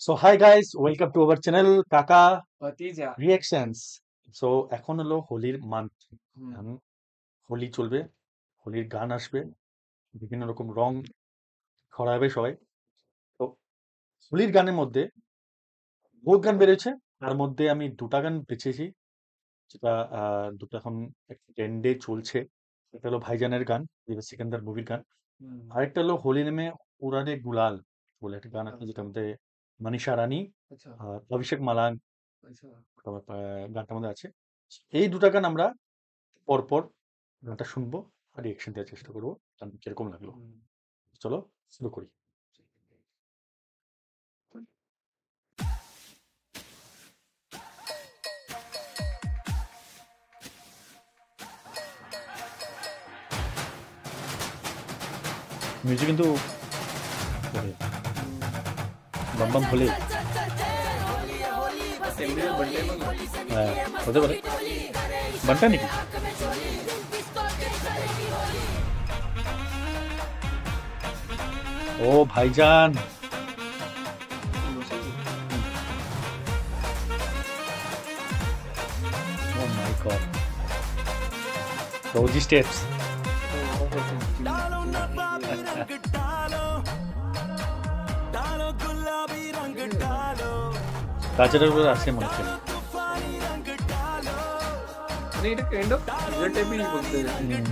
So hi guys, welcome to our channel কাকা ভতিজা reactions. So এখন হলো হোলির মান্থ। হুম হোলি চলবে, হোলির গান আসবে, বিভিন্ন রকম রং ছড়াবে সবাই। তো হোলির গানের মধ্যে বহুত গান বেরোচ্ছে, তার মধ্যে আমি দুটা গান বেছেছি, যেটা দুটো এখন ট্রেন্ডে চলছে। একটা হলো ভাইজানের গান, যেটা সিকান্দার মুভির গান। হুম আরেকটা হলো হোলি নেমে উড়ানে গুলাল বলে একটা গান আছে, আচ্ছা যেটার মধ্যে মনীষা রানী আচ্ছা আর অভিষেক মালান আচ্ছা গানটার মধ্যে আছে। এই দুটা গান আমরা পরপর গানটা শুনবো আর রিয়েকশন দেওয়ার চেষ্টা করবো, গানটা কিরকম লাগলো। হুম চলো শুরু করি। মিউজিক কিন্তু বাম বাম হলে এমনি বললে মগ হ্যাঁ, হতে পারে গানটা নাকি। ও ভাইজান, ও মাই গড, রোজি স্টেপস। কালচারের উপর আসে মনে হচ্ছে। মানে এটা কাইন্ড অফ ইয়ে টাইপই বলতে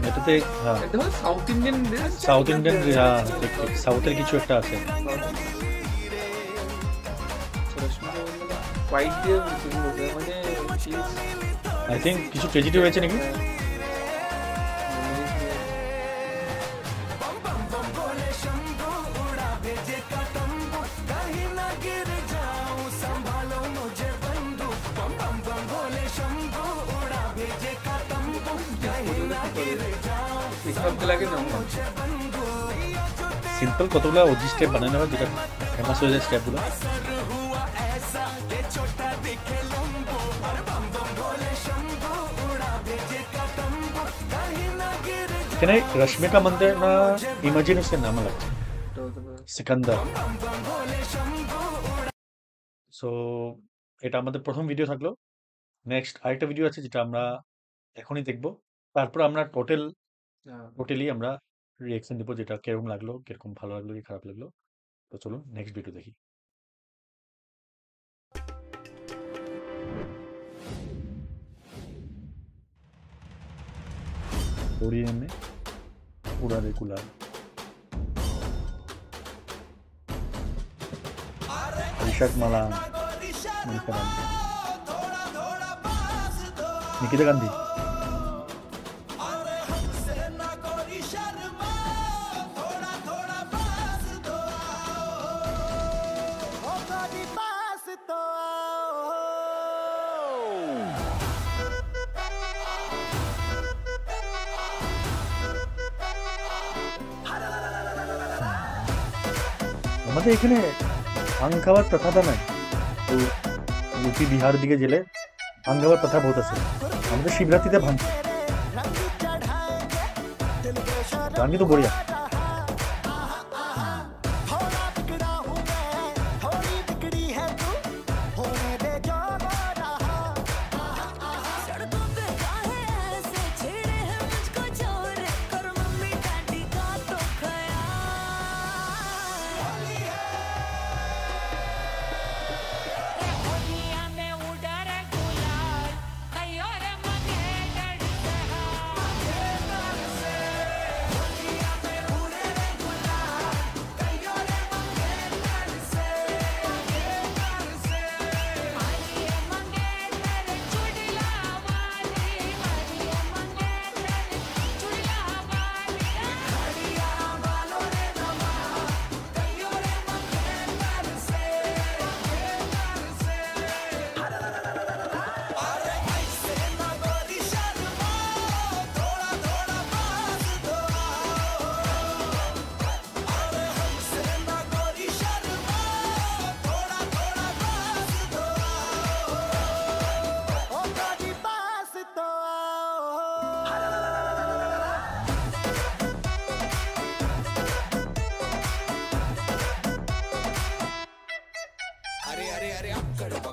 এটাতে হ্যাঁ, এটা হলো সাউথ ইন্ডিয়ান সাউথ ইন্ডিয়ান, হ্যাঁ ঠিক ঠিক, সাউথের কিছু একটা আছে। হোয়াইট দিয়ে মানে আই থিঙ্ক কিছু ট্রেজেডি হয়েছে নাকি। লাগে না সিম্পল কতগুলো ওজি স্টেপ বানানো হয়, যেটা ফেমাস হয়ে যায় স্টেপগুলো। এখানে রশ্মিকা মন্দানা ইমাজিন হোসেন নাম লাগছে, সিকান্দার। সো এটা আমাদের প্রথম ভিডিও থাকলো। নেক্সট আরেকটা ভিডিও আছে, যেটা আমরা এখনই দেখবো। তারপর আমরা টোটালি আমরা রিয়েকশন দেবো, যেটা কিরকম লাগলো, কিরকম ভালো লাগলো কি খারাপ লাগলো। তো চলুন নেক্সট ভিডিও দেখি। উড়িয়ে এনে উড়ারে কুলার, ঋষাক মালা, মনিকা গান্ধী, নিকিতা গান্ধী। আমাদের এখানে ভাং খাওয়ার প্রথাটা নাই, তো ইউপি বিহার দিকে গেলে ভাং খাওয়ার প্রথা বহুত আছে। আমাদের শিবরাত্রিতে ভাং খায়। গান কিন্তু বঢ়িয়া।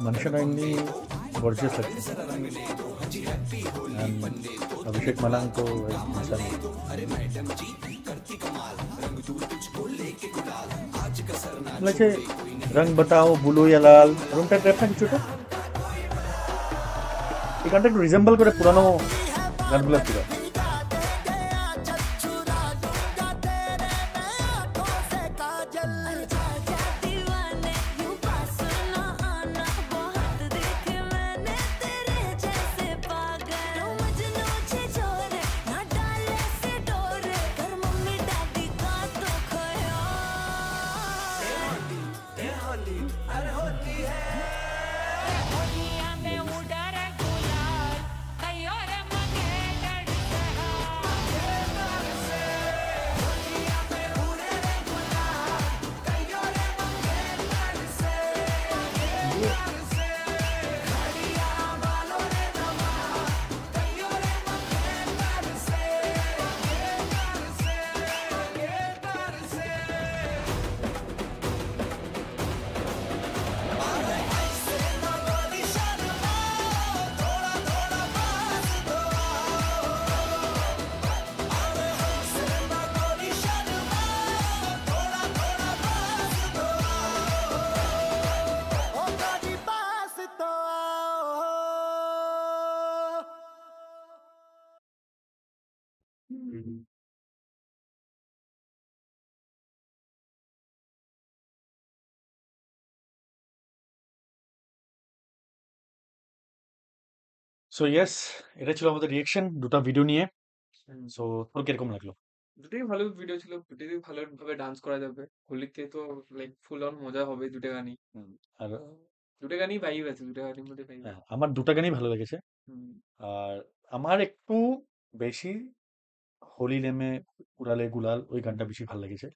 మనిషిని అన్ని gorgeous लगते हैं and अभिषेक मलांग तो एक इंसान है। বলেছে রং বাতাও ব্লু ইয়া লাল রংটা ট্র্যাপ না কিছুটা এই গানটা একটু রিজেম্বল করে পুরানো গানগুলো ছিল সো ইয়েস এটা ছিল আমাদের রিঅ্যাকশন দুটো ভিডিও নিয়ে সো তোর কিরকম লাগলো দুটোই ভালো ভিডিও ছিল, দুটোই ভালোভাবে ডান্স করা যাবে। হোলিতে তো লাইক ফুল অন মজা হবে দুটো গানই। আর দুটো গানই ভাইব আছে, দুটো গানের মধ্যে ভাইব। হ্যাঁ, আমার দুটো গানই ভালো লেগেছে আর আমার একটু বেশি হোলি নেমে উড়ালে গুলাল ওই গানটা বেশি ভালো লেগেছে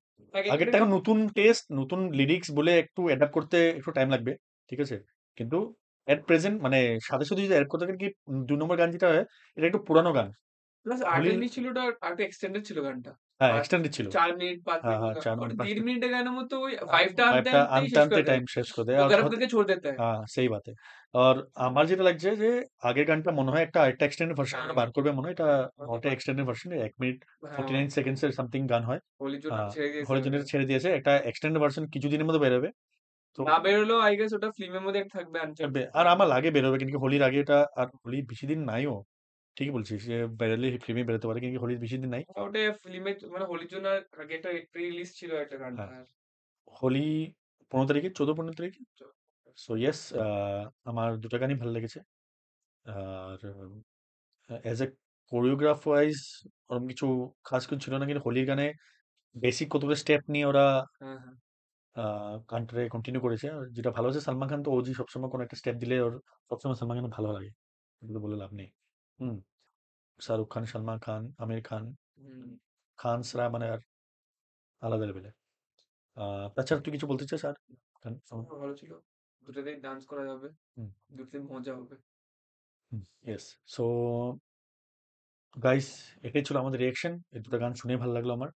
আগেরটা এখন নতুন টেস্ট নতুন লিরিক্স বলে একটু অ্যাডাপ্ট করতে একটু টাইম লাগবে ঠিক আছে কিন্তু এট প্রেজেন্ট মানে সাথে সাথে যদি অ্যাড করতে থাকেন কি 2 নম্বর গান যেটা হয় এটা একটু পুরানো গান প্লাস হোলির আর্টেলি ছিল, ওটা আরেকটু এক্সটেন্ডেড ছিল গানটা। হ্যাঁ পাঁচ এক্সটেন্ডেড ছিল 4 মিনিট 5 হ্যাঁ মিনিট হ্যাঁ 4 और মিনিট 5 1.5 मिनट मिनट के गाने में तो वही 5 टा फाइव आते टा ही शेष कर आनते देता है, टाइम शेष कर दे वो और गर्म करके छोड़ देता है। হ্যাঁ সেই বাতে আর আমার যেটা লাগছে যে আগের গানটা মনে হয় একটা এক্সটেন্ডেড ভার্সন হ্যাঁ বার করবে মনে হয় এটা ওটা এক্সটেন্ডেড ভার্সন 1 মিনিট হ্যাঁ 49 সেকেন্ডস এর সামথিং গান হয় হোলির জন্য ছেড়ে দিয়েছে হলের জন্য ওটা। ছেড়ে দিয়েছে একটা এক্সটেন্ডেড ভার্সন কিছুদিনের মধ্যে বেরোবে তো না বেরোলেও আই গেস ওটা ফিল্মের মধ্যে থাকবে আনচার্টেড। আর আমার লাগে বেরোবে কিন্তু হোলির আগে এটা আর হোলি বেশি দিন নাইও ঠিকই বলছিস যে বেরোলে ফিল্মে বেরোতে পারে কিন্তু হোলির বেশি দিন নাই ওটা ফিল্মে মানে হোলির জন্য আগে একটা প্রি রিলিজ ছিল একটা গানটা। হ্যাঁ হোলি 15 তারিখে 14-15 তারিখে সো ইয়েস আমার দুটো গানই ভালো লেগেছে আর অ্যাজ এ কোরিওগ্রাফ ওয়াইজ ওরকম কিছু খাস কিছু ছিল না কিন্তু হোলির গানে বেসিক কতগুলো স্টেপ নিয়ে ওরা হ্যাঁ হ্যাঁ গানটারে কন্টিনিউ করেছে আর যেটা ভালো হচ্ছে সালমান খান তো ওজি সবসময় কোনো একটা স্টেপ দিলে ওর সবসময় সালমান খান ভালো লাগে এগুলো বলে লাভ নেই হুম শাহরুখ খান সালমান খান আমির খান হুম। খানসরা মানে আর আলাদা লেভেলে তাছাড়া তুই কিছু বলতে চাস আর গান ভালো ছিল, দুটোতেই ডান্স করা যাবে, হুম দুটোতেই মজা হবে। ইয়েস সো গাইস এটাই ছিল আমাদের রিয়াকশন এই দুটো গান শুনে ভালো লাগলো আমার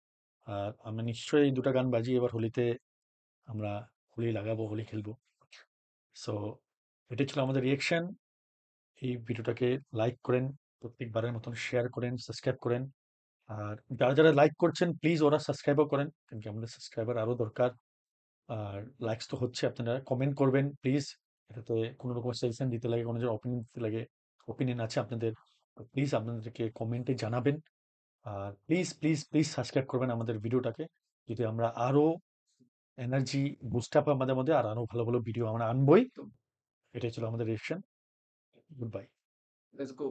আর আমি নিশ্চয়ই এই দুটো গান বাজিয়ে এবার হোলিতে আমরা হোলি লাগাবো হোলি খেলবো সো এটাই ছিল আমাদের রিয়াকশন এই ভিডিওটাকে লাইক করেন প্রত্যেকবারের মতন শেয়ার করেন সাবস্ক্রাইব করেন আর যারা যারা লাইক করছেন প্লিজ ওরা সাবস্ক্রাইবও করেন কারণ আমাদের সাবস্ক্রাইবার আরো দরকার আর লাইকস তো হচ্ছে আপনারা কমেন্ট করবেন প্লিজ এটাতে কোনো রকম সাজেশন দিতে লাগে কোনো অপিনিয়ন দিতে লাগে ওপিনিয়ন আছে আপনাদের প্লিজ আপনাদেরকে কমেন্টে জানাবেন আর প্লিজ প্লিজ প্লিজ সাবস্ক্রাইব করবেন আমাদের ভিডিওটাকে যদি আমরা আরো এনার্জি বুস্ট আপ আমাদের মধ্যে আর আরো ভালো ভালো ভিডিও আমরা আনবই এটাই ছিল আমাদের reaction good bye let's go.